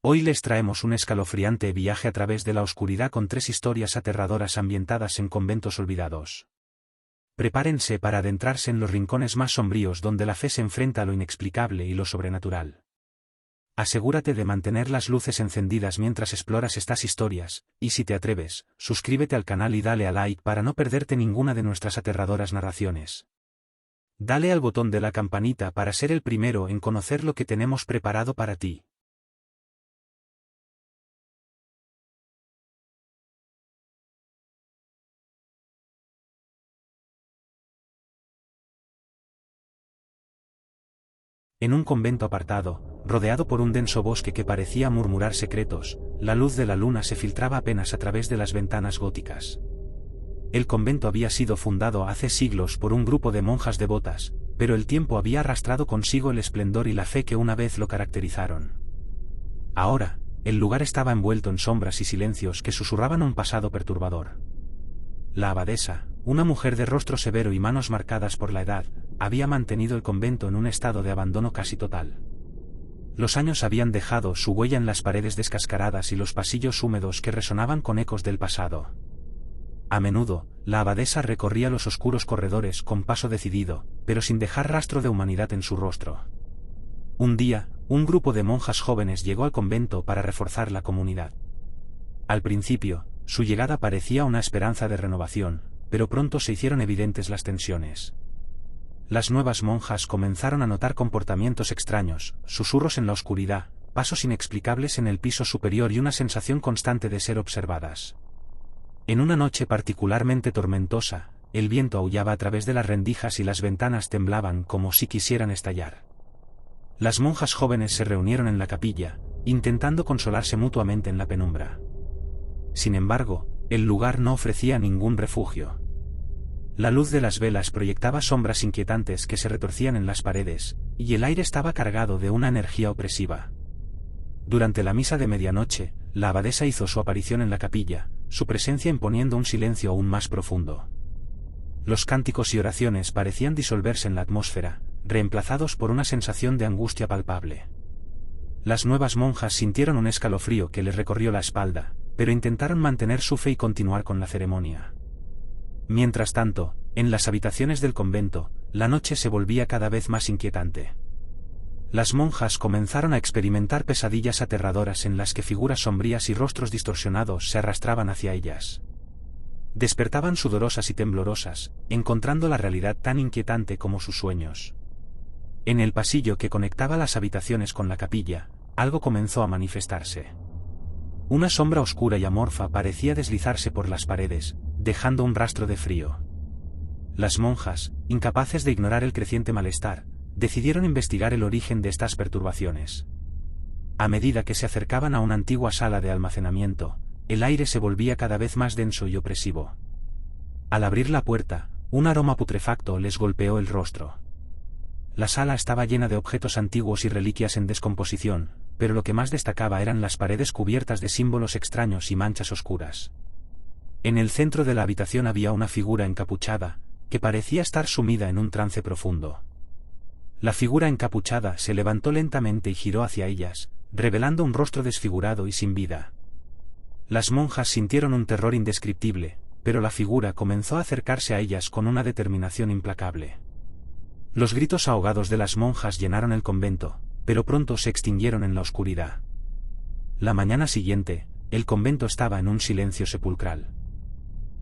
Hoy les traemos un escalofriante viaje a través de la oscuridad con 3 historias aterradoras ambientadas en conventos olvidados. Prepárense para adentrarse en los rincones más sombríos donde la fe se enfrenta a lo inexplicable y lo sobrenatural. Asegúrate de mantener las luces encendidas mientras exploras estas historias, y si te atreves, suscríbete al canal y dale a like para no perderte ninguna de nuestras aterradoras narraciones. Dale al botón de la campanita para ser el primero en conocer lo que tenemos preparado para ti. En un convento apartado, rodeado por un denso bosque que parecía murmurar secretos, la luz de la luna se filtraba apenas a través de las ventanas góticas. El convento había sido fundado hace siglos por un grupo de monjas devotas, pero el tiempo había arrastrado consigo el esplendor y la fe que una vez lo caracterizaron. Ahora, el lugar estaba envuelto en sombras y silencios que susurraban un pasado perturbador. La abadesa, una mujer de rostro severo y manos marcadas por la edad, había mantenido el convento en un estado de abandono casi total. Los años habían dejado su huella en las paredes descascaradas y los pasillos húmedos que resonaban con ecos del pasado. A menudo, la abadesa recorría los oscuros corredores con paso decidido, pero sin dejar rastro de humanidad en su rostro. Un día, un grupo de monjas jóvenes llegó al convento para reforzar la comunidad. Al principio, su llegada parecía una esperanza de renovación, pero pronto se hicieron evidentes las tensiones. Las nuevas monjas comenzaron a notar comportamientos extraños, susurros en la oscuridad, pasos inexplicables en el piso superior y una sensación constante de ser observadas. En una noche particularmente tormentosa, el viento aullaba a través de las rendijas y las ventanas temblaban como si quisieran estallar. Las monjas jóvenes se reunieron en la capilla, intentando consolarse mutuamente en la penumbra. Sin embargo, el lugar no ofrecía ningún refugio. La luz de las velas proyectaba sombras inquietantes que se retorcían en las paredes, y el aire estaba cargado de una energía opresiva. Durante la misa de medianoche, la abadesa hizo su aparición en la capilla, su presencia imponiendo un silencio aún más profundo. Los cánticos y oraciones parecían disolverse en la atmósfera, reemplazados por una sensación de angustia palpable. Las nuevas monjas sintieron un escalofrío que les recorrió la espalda, pero intentaron mantener su fe y continuar con la ceremonia. Mientras tanto, en las habitaciones del convento, la noche se volvía cada vez más inquietante. Las monjas comenzaron a experimentar pesadillas aterradoras en las que figuras sombrías y rostros distorsionados se arrastraban hacia ellas. Despertaban sudorosas y temblorosas, encontrando la realidad tan inquietante como sus sueños. En el pasillo que conectaba las habitaciones con la capilla, algo comenzó a manifestarse. Una sombra oscura y amorfa parecía deslizarse por las paredes, dejando un rastro de frío. Las monjas, incapaces de ignorar el creciente malestar, decidieron investigar el origen de estas perturbaciones. A medida que se acercaban a una antigua sala de almacenamiento, el aire se volvía cada vez más denso y opresivo. Al abrir la puerta, un aroma putrefacto les golpeó el rostro. La sala estaba llena de objetos antiguos y reliquias en descomposición, pero lo que más destacaba eran las paredes cubiertas de símbolos extraños y manchas oscuras. En el centro de la habitación había una figura encapuchada, que parecía estar sumida en un trance profundo. La figura encapuchada se levantó lentamente y giró hacia ellas, revelando un rostro desfigurado y sin vida. Las monjas sintieron un terror indescriptible, pero la figura comenzó a acercarse a ellas con una determinación implacable. Los gritos ahogados de las monjas llenaron el convento, pero pronto se extinguieron en la oscuridad. La mañana siguiente, el convento estaba en un silencio sepulcral.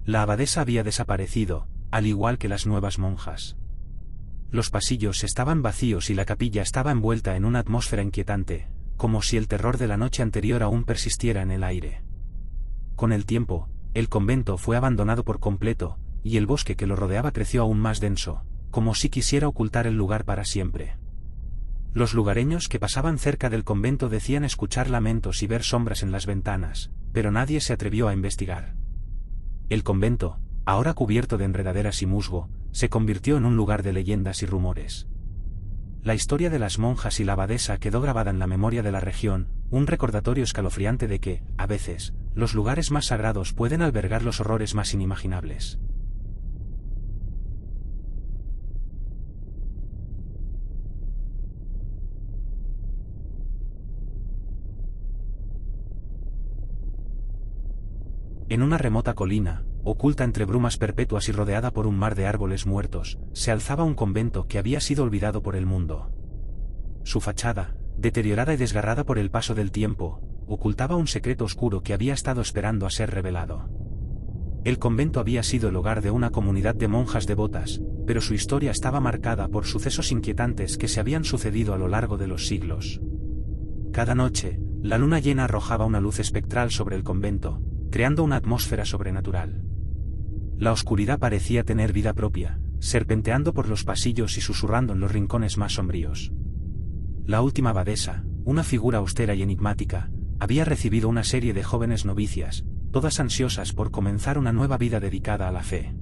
La abadesa había desaparecido, al igual que las nuevas monjas. Los pasillos estaban vacíos y la capilla estaba envuelta en una atmósfera inquietante, como si el terror de la noche anterior aún persistiera en el aire. Con el tiempo, el convento fue abandonado por completo, y el bosque que lo rodeaba creció aún más denso, como si quisiera ocultar el lugar para siempre. Los lugareños que pasaban cerca del convento decían escuchar lamentos y ver sombras en las ventanas, pero nadie se atrevió a investigar. El convento, ahora cubierto de enredaderas y musgo, se convirtió en un lugar de leyendas y rumores. La historia de las monjas y la abadesa quedó grabada en la memoria de la región, un recordatorio escalofriante de que, a veces, los lugares más sagrados pueden albergar los horrores más inimaginables. En una remota colina, oculta entre brumas perpetuas y rodeada por un mar de árboles muertos, se alzaba un convento que había sido olvidado por el mundo. Su fachada, deteriorada y desgarrada por el paso del tiempo, ocultaba un secreto oscuro que había estado esperando a ser revelado. El convento había sido el hogar de una comunidad de monjas devotas, pero su historia estaba marcada por sucesos inquietantes que se habían sucedido a lo largo de los siglos. Cada noche, la luna llena arrojaba una luz espectral sobre el convento, creando una atmósfera sobrenatural. La oscuridad parecía tener vida propia, serpenteando por los pasillos y susurrando en los rincones más sombríos. La última abadesa, una figura austera y enigmática, había recibido una serie de jóvenes novicias, todas ansiosas por comenzar una nueva vida dedicada a la fe.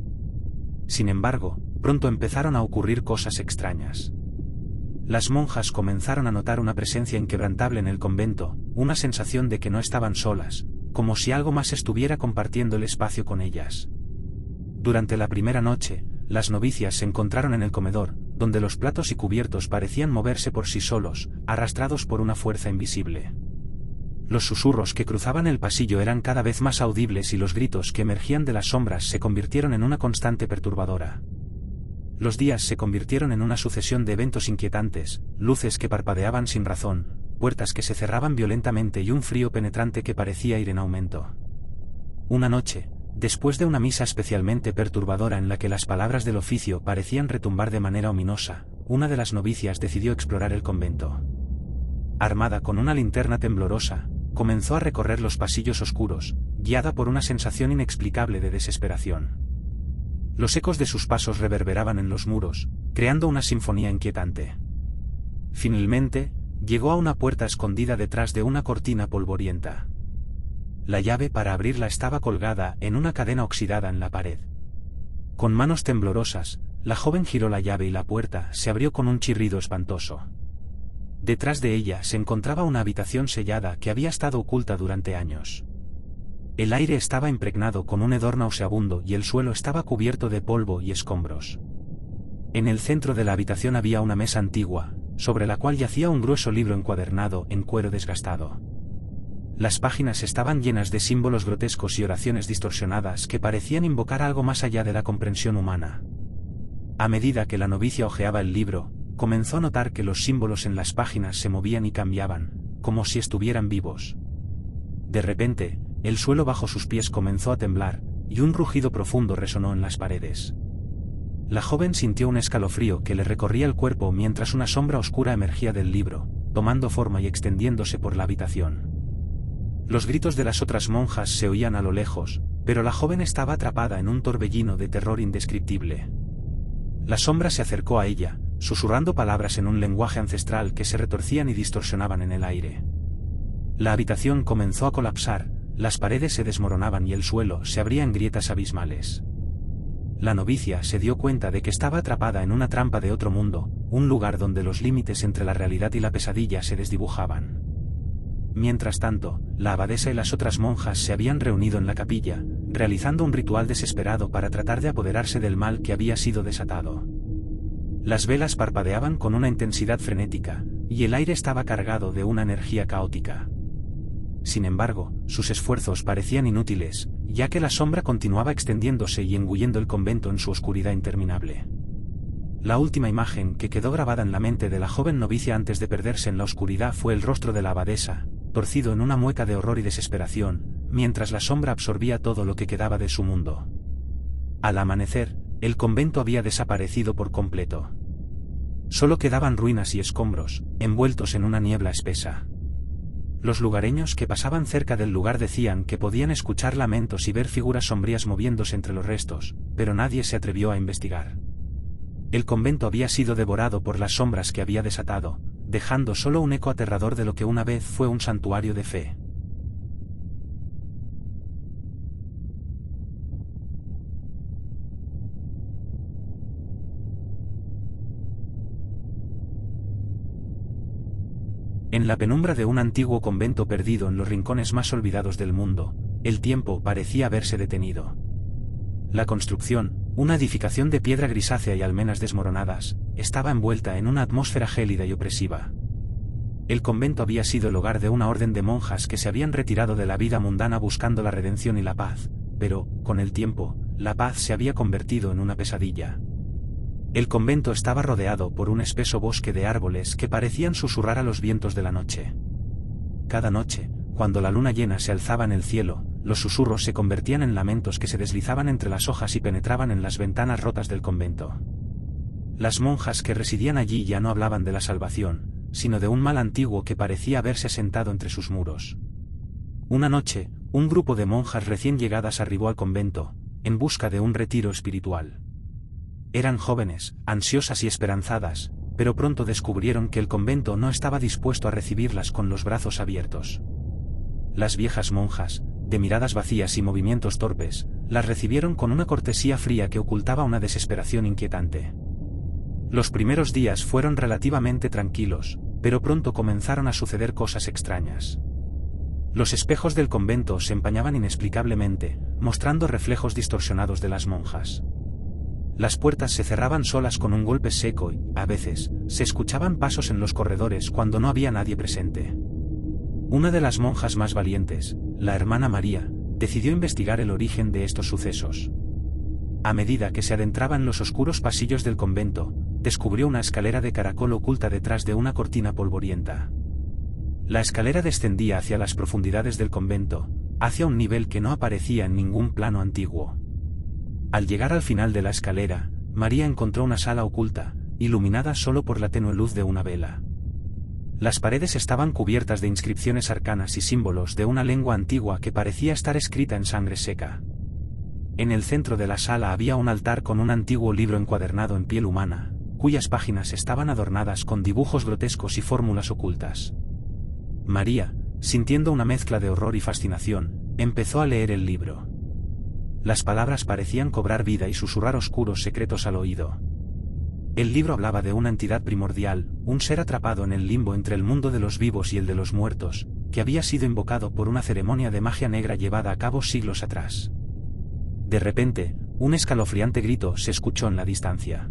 Sin embargo, pronto empezaron a ocurrir cosas extrañas. Las monjas comenzaron a notar una presencia inquebrantable en el convento, una sensación de que no estaban solas, como si algo más estuviera compartiendo el espacio con ellas. Durante la primera noche, las novicias se encontraron en el comedor, donde los platos y cubiertos parecían moverse por sí solos, arrastrados por una fuerza invisible. Los susurros que cruzaban el pasillo eran cada vez más audibles y los gritos que emergían de las sombras se convirtieron en una constante perturbadora. Los días se convirtieron en una sucesión de eventos inquietantes, luces que parpadeaban sin razón, puertas que se cerraban violentamente y un frío penetrante que parecía ir en aumento. Una noche, después de una misa especialmente perturbadora en la que las palabras del oficio parecían retumbar de manera ominosa, una de las novicias decidió explorar el convento. Armada con una linterna temblorosa, comenzó a recorrer los pasillos oscuros, guiada por una sensación inexplicable de desesperación. Los ecos de sus pasos reverberaban en los muros, creando una sinfonía inquietante. Finalmente, llegó a una puerta escondida detrás de una cortina polvorienta. La llave para abrirla estaba colgada en una cadena oxidada en la pared. Con manos temblorosas, la joven giró la llave y la puerta se abrió con un chirrido espantoso. Detrás de ella se encontraba una habitación sellada que había estado oculta durante años. El aire estaba impregnado con un hedor nauseabundo y el suelo estaba cubierto de polvo y escombros. En el centro de la habitación había una mesa antigua, sobre la cual yacía un grueso libro encuadernado en cuero desgastado. Las páginas estaban llenas de símbolos grotescos y oraciones distorsionadas que parecían invocar algo más allá de la comprensión humana. A medida que la novicia hojeaba el libro, comenzó a notar que los símbolos en las páginas se movían y cambiaban, como si estuvieran vivos. De repente, el suelo bajo sus pies comenzó a temblar, y un rugido profundo resonó en las paredes. La joven sintió un escalofrío que le recorría el cuerpo mientras una sombra oscura emergía del libro, tomando forma y extendiéndose por la habitación. Los gritos de las otras monjas se oían a lo lejos, pero la joven estaba atrapada en un torbellino de terror indescriptible. La sombra se acercó a ella, susurrando palabras en un lenguaje ancestral que se retorcían y distorsionaban en el aire. La habitación comenzó a colapsar, las paredes se desmoronaban y el suelo se abría en grietas abismales. La novicia se dio cuenta de que estaba atrapada en una trampa de otro mundo, un lugar donde los límites entre la realidad y la pesadilla se desdibujaban. Mientras tanto, la abadesa y las otras monjas se habían reunido en la capilla, realizando un ritual desesperado para tratar de apoderarse del mal que había sido desatado. Las velas parpadeaban con una intensidad frenética, y el aire estaba cargado de una energía caótica. Sin embargo, sus esfuerzos parecían inútiles, ya que la sombra continuaba extendiéndose y engullendo el convento en su oscuridad interminable. La última imagen que quedó grabada en la mente de la joven novicia antes de perderse en la oscuridad fue el rostro de la abadesa, torcido en una mueca de horror y desesperación, mientras la sombra absorbía todo lo que quedaba de su mundo. Al amanecer, el convento había desaparecido por completo. Solo quedaban ruinas y escombros, envueltos en una niebla espesa. Los lugareños que pasaban cerca del lugar decían que podían escuchar lamentos y ver figuras sombrías moviéndose entre los restos, pero nadie se atrevió a investigar. El convento había sido devorado por las sombras que había desatado, dejando solo un eco aterrador de lo que una vez fue un santuario de fe. En la penumbra de un antiguo convento perdido en los rincones más olvidados del mundo, el tiempo parecía haberse detenido. La construcción, una edificación de piedra grisácea y almenas desmoronadas, estaba envuelta en una atmósfera gélida y opresiva. El convento había sido el hogar de una orden de monjas que se habían retirado de la vida mundana buscando la redención y la paz, pero, con el tiempo, la paz se había convertido en una pesadilla. El convento estaba rodeado por un espeso bosque de árboles que parecían susurrar a los vientos de la noche. Cada noche, cuando la luna llena se alzaba en el cielo, los susurros se convertían en lamentos que se deslizaban entre las hojas y penetraban en las ventanas rotas del convento. Las monjas que residían allí ya no hablaban de la salvación, sino de un mal antiguo que parecía haberse asentado entre sus muros. Una noche, un grupo de monjas recién llegadas arribó al convento, en busca de un retiro espiritual. Eran jóvenes, ansiosas y esperanzadas, pero pronto descubrieron que el convento no estaba dispuesto a recibirlas con los brazos abiertos. Las viejas monjas, de miradas vacías y movimientos torpes, las recibieron con una cortesía fría que ocultaba una desesperación inquietante. Los primeros días fueron relativamente tranquilos, pero pronto comenzaron a suceder cosas extrañas. Los espejos del convento se empañaban inexplicablemente, mostrando reflejos distorsionados de las monjas. Las puertas se cerraban solas con un golpe seco y, a veces, se escuchaban pasos en los corredores cuando no había nadie presente. Una de las monjas más valientes, la hermana María, decidió investigar el origen de estos sucesos. A medida que se adentraba en los oscuros pasillos del convento, descubrió una escalera de caracol oculta detrás de una cortina polvorienta. La escalera descendía hacia las profundidades del convento, hacia un nivel que no aparecía en ningún plano antiguo. Al llegar al final de la escalera, María encontró una sala oculta, iluminada solo por la tenue luz de una vela. Las paredes estaban cubiertas de inscripciones arcanas y símbolos de una lengua antigua que parecía estar escrita en sangre seca. En el centro de la sala había un altar con un antiguo libro encuadernado en piel humana, cuyas páginas estaban adornadas con dibujos grotescos y fórmulas ocultas. María, sintiendo una mezcla de horror y fascinación, empezó a leer el libro. Las palabras parecían cobrar vida y susurrar oscuros secretos al oído. El libro hablaba de una entidad primordial, un ser atrapado en el limbo entre el mundo de los vivos y el de los muertos, que había sido invocado por una ceremonia de magia negra llevada a cabo siglos atrás. De repente, un escalofriante grito se escuchó en la distancia.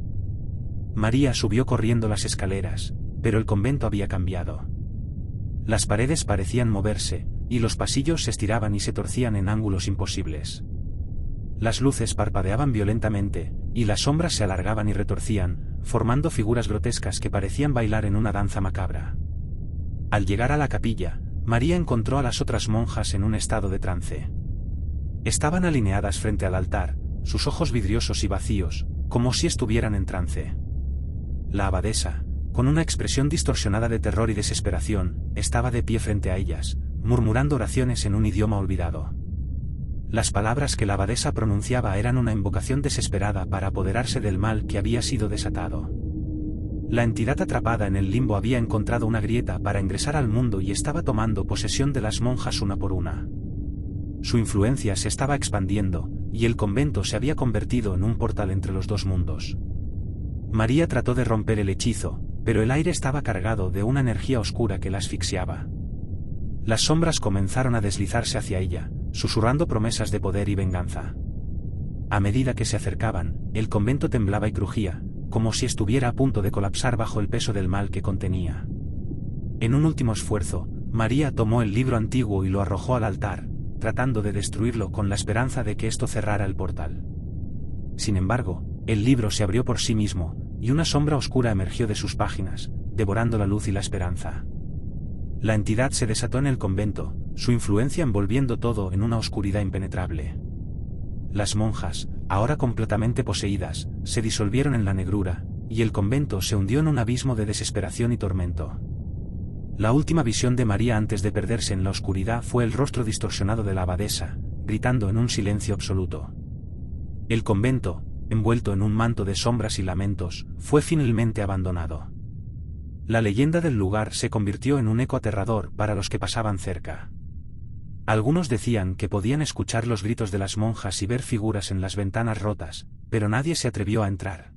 María subió corriendo las escaleras, pero el convento había cambiado. Las paredes parecían moverse, y los pasillos se estiraban y se torcían en ángulos imposibles. Las luces parpadeaban violentamente, y las sombras se alargaban y retorcían, formando figuras grotescas que parecían bailar en una danza macabra. Al llegar a la capilla, María encontró a las otras monjas en un estado de trance. Estaban alineadas frente al altar, sus ojos vidriosos y vacíos, como si estuvieran en trance. La abadesa, con una expresión distorsionada de terror y desesperación, estaba de pie frente a ellas, murmurando oraciones en un idioma olvidado. Las palabras que la abadesa pronunciaba eran una invocación desesperada para apoderarse del mal que había sido desatado. La entidad atrapada en el limbo había encontrado una grieta para ingresar al mundo y estaba tomando posesión de las monjas una por una. Su influencia se estaba expandiendo, y el convento se había convertido en un portal entre los dos mundos. María trató de romper el hechizo, pero el aire estaba cargado de una energía oscura que la asfixiaba. Las sombras comenzaron a deslizarse hacia ella, susurrando promesas de poder y venganza. A medida que se acercaban, el convento temblaba y crujía, como si estuviera a punto de colapsar bajo el peso del mal que contenía. En un último esfuerzo, María tomó el libro antiguo y lo arrojó al altar, tratando de destruirlo con la esperanza de que esto cerrara el portal. Sin embargo, el libro se abrió por sí mismo, y una sombra oscura emergió de sus páginas, devorando la luz y la esperanza. La entidad se desató en el convento, su influencia envolviendo todo en una oscuridad impenetrable. Las monjas, ahora completamente poseídas, se disolvieron en la negrura, y el convento se hundió en un abismo de desesperación y tormento. La última visión de María antes de perderse en la oscuridad fue el rostro distorsionado de la abadesa, gritando en un silencio absoluto. El convento, envuelto en un manto de sombras y lamentos, fue finalmente abandonado. La leyenda del lugar se convirtió en un eco aterrador para los que pasaban cerca. Algunos decían que podían escuchar los gritos de las monjas y ver figuras en las ventanas rotas, pero nadie se atrevió a entrar.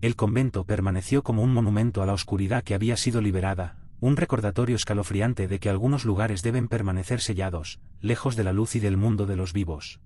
El convento permaneció como un monumento a la oscuridad que había sido liberada, un recordatorio escalofriante de que algunos lugares deben permanecer sellados, lejos de la luz y del mundo de los vivos.